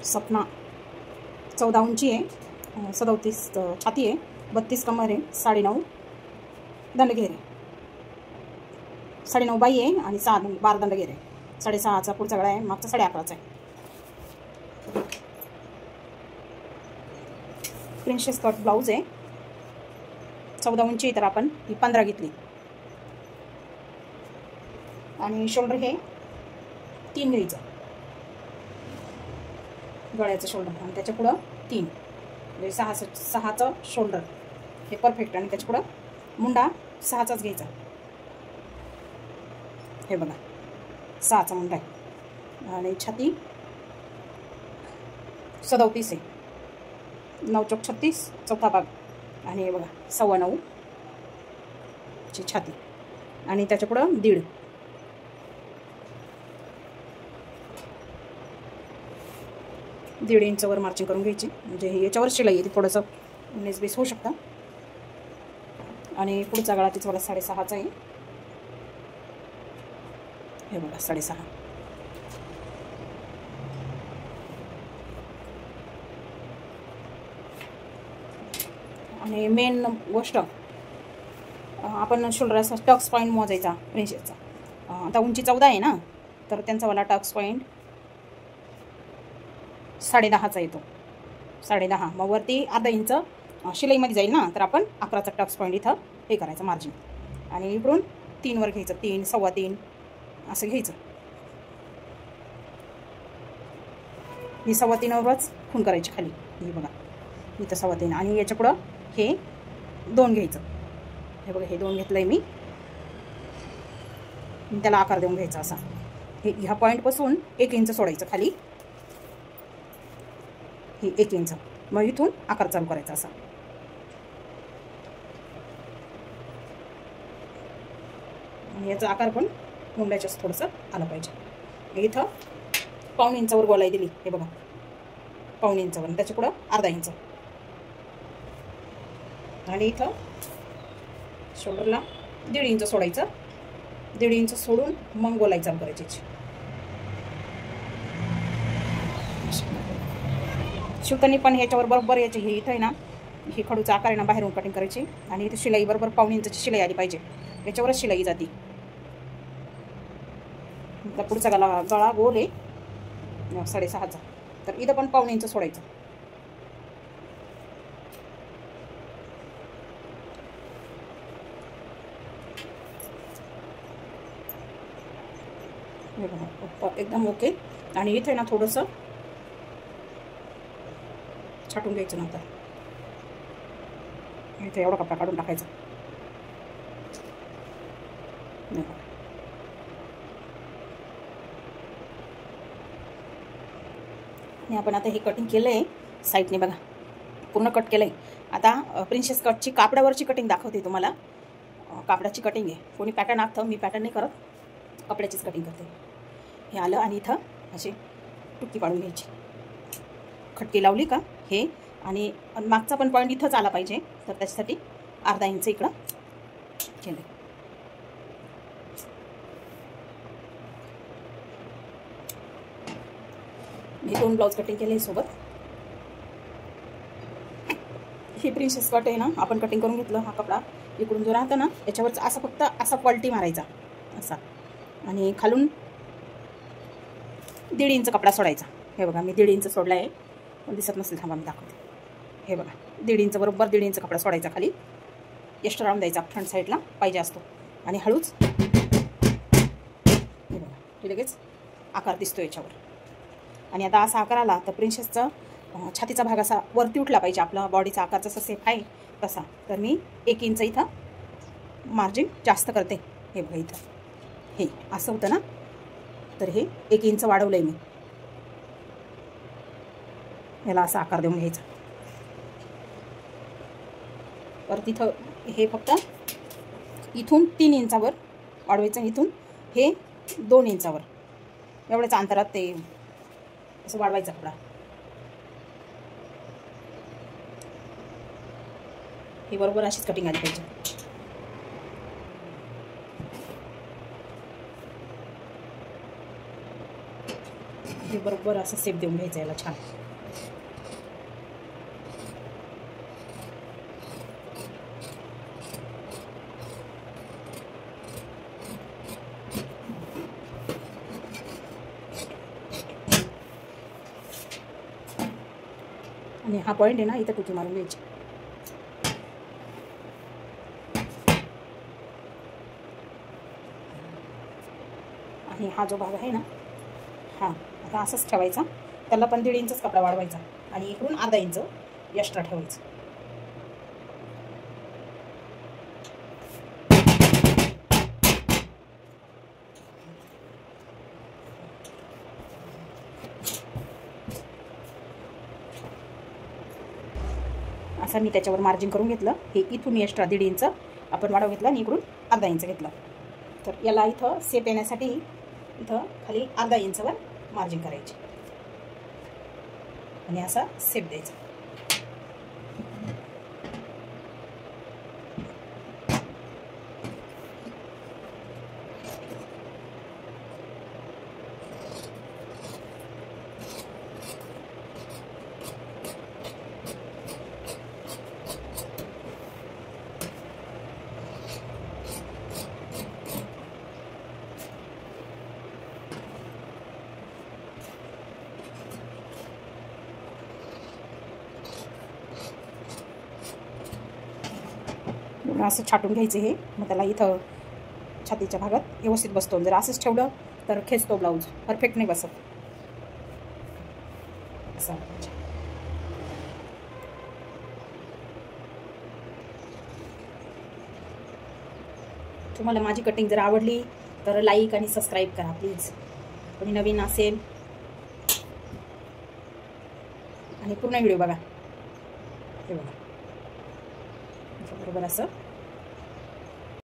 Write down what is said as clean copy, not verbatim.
सपना 14 उंची आहे, 37 छाती आहे, 32 कमर आहे, 9.5 दंडघेर आहे, 9.5 बाई आहे आणि 12 दंडघेर आहे. 6.5चा पुढचा गळा आहे, मागचा 11.5चा आहे. प्रिन्सेस कट ब्लाऊज आहे, 14 उंची, तर आपण ही 15 घेतली. आणि शोल्डर हे 3 घ्यायचं, गळ्याचं शोल्डर, आणि त्याच्या पुढं 3 म्हणजे 6चं शोल्डर हे परफेक्ट. आणि त्याच्या पुढं मुंडा 6चाच घ्यायचा. हे बघा 6चा मुंडा आहे. आणि छाती 37 आहे, 9 चौक 36, चौथा भाग. आणि हे बघा 9.25 ची छाती. आणि त्याच्या पुढं 1.5 इंचवर मार्चिंग करून घ्यायची. म्हणजे हे याच्यावर शिलाई येते, थोडंसं 19-20 होऊ शकतं. आणि पुढचा गळा तिचा 6.5चा आहे. हे बघा 6.5. आणि मेन गोष्ट, आपण शोल्डरचा टक्स पॉईंट मोजायचा प्रिन्सेसचा. आता उंची 14 आहे ना, तर त्यांचा वाला टक्स पॉईंट 10.5चा येतो. 10.5. मग वरती अर्धा इंच शिलाईमध्ये जाईल ना, तर आपण 11चा टक्स पॉईंट इथं हे करायचं मार्जिन. आणि इकडून 3 वर घ्यायचं, 3, 3.25 असं घ्यायचं. ही 3.25 वरच खून करायची खाली. हे बघा इथं 3.25. आणि याच्या पुढं हे 2 घ्यायचं. हे बघा हे 2 घेतलंय मी. त्याला आकार देऊन घ्यायचा असा. हे ह्या पॉईंटपासून 1 इंच सोडायचं खाली, हे 1 इंच. मग इथून आकार चालू करायचा असा. आणि याचा आकार पण मुंड्याच्याच थोडंसं आला पाहिजे. इथं 1.25 इंचावर गोलाई दिली. हे बघा 1.25 इंचावर, त्याच्या पुढं अर्धा इंच. आणि इथं शोल्डरला 1.5 इंच सोडायचं. 1.5 इंच सोडून मग गोलाई चालू करायची. शिवतानी पण ह्याच्यावर बरोबर याची हे इथं आहे ना, ही खडूचा आकार आहे ना, बाहेरून कटिंग करायची. आणि इथं शिलाई बरोबर 1.25 इंचाची शिलाई आली पाहिजे, याच्यावरच शिलाई जाते. पुढचा गळा गोल आहे 6.5चा, तर इथं पण 1.25 इंच सोडायचं. हे बघा एकदम ओके. आणि इथे ना थोडंसं छाटून घ्यायचं. नंतर इथे एवढा कपडा काढून टाकायचा. आणि आपण आता हे कटिंग केलं आहे साईडने, बघा पूर्ण कट केलं आहे. आता प्रिन्सेस कटची कापडावरची कटिंग दाखवते तुम्हाला. कापडाची कटिंग आहे. कोणी पॅटर्न आखतं, मी पॅटर्न नाही करत, कपड्याचीच कटिंग करते. हे आलं आणि इथं अशी टुक्की पाडून घ्यायची. खटकी लावली का हे, आणि मागचा पण पॉईंट इथंच आला पाहिजे, तर त्याच्यासाठी अर्धा इंच इकडं केलं. मी 2 ब्लाऊज कटिंग केले सोबत. ही प्रिन्सेस कट आहे ना, आपण कटिंग करून घेतलं. हा कपडा इकडून जो राहता ना, याच्यावरचा असा फक्त असा पलटी मारायचा असा. आणि खालून 1.5 इंच कपडा सोडायचा. हे बघा मी 1.5 इंच सोडला आहे, पण दिसत नसेल, थांबा मी दाखवते. हे बघा 1.5 इंच बरोबर 1.5 इंच कपडा सोडायचा खाली. एक्स्ट्रा राऊंड द्यायचा फ्रंट साईडला पाहिजे असतो. आणि हळूच हे बघा हे लगेच आकार दिसतो याच्यावर. आणि आता असा आकार आला तर प्रिन्सेसचा छातीचा भाग असा वरती उठला पाहिजे, आपला बॉडीचा आकार जसा सेफ आहे तसा. तर मी 1 इंच इथं मार्जिन जास्त करते. हे बघा इथं हे असं होतं ना, तर हे 1 इंच वाढवलं आहे मी. याला असा आकार देऊन घ्यायचा. तर तिथं हे फक्त इथून 3 इंचावर वाढवायचं, इथून हे 2 इंचावर, एवढ्याच अंतरात ते असं वाढवायचा कपडा. ही बरोबर अशीच कटिंग आली पाहिजे. हे बरोबर असं सेप देऊन घ्यायचं याला छान. आणि हा पॉईंट आहे ना, इथं टुकी मारून घ्यायची. आणि हा जो भाग आहे ना, हा आता असंच ठेवायचा. त्याला पण 1.5 इंचच कपडा वाढवायचा आणि इकडून अर्धा इंच एक्स्ट्रा ठेवायचं. असं मी त्याच्यावर मार्जिन करून घेतलं. हे इथून एक्स्ट्रा 1.5 इंच आपण वाढव घेतला आणि इकडून अर्धा इंच घेतला. तर याला इथं सेप येण्यासाठी इथं खाली अर्धा इंचवर मार्जिन करायचे आणि असा सेप द्यायचा. असं छाटून घ्यायचं हे. मग त्याला इथं छातीच्या भागात व्यवस्थित बसतो. जर असंच ठेवलं तर खेचतो ब्लाऊज, परफेक्ट नाही बसत. असं तुम्हाला माझी कटिंग जर आवडली तर लाईक आणि सबस्क्राईब करा प्लीज. कोणी नवीन असेल आणि पूर्ण व्हिडिओ बघा. हे बघा बरोबर असं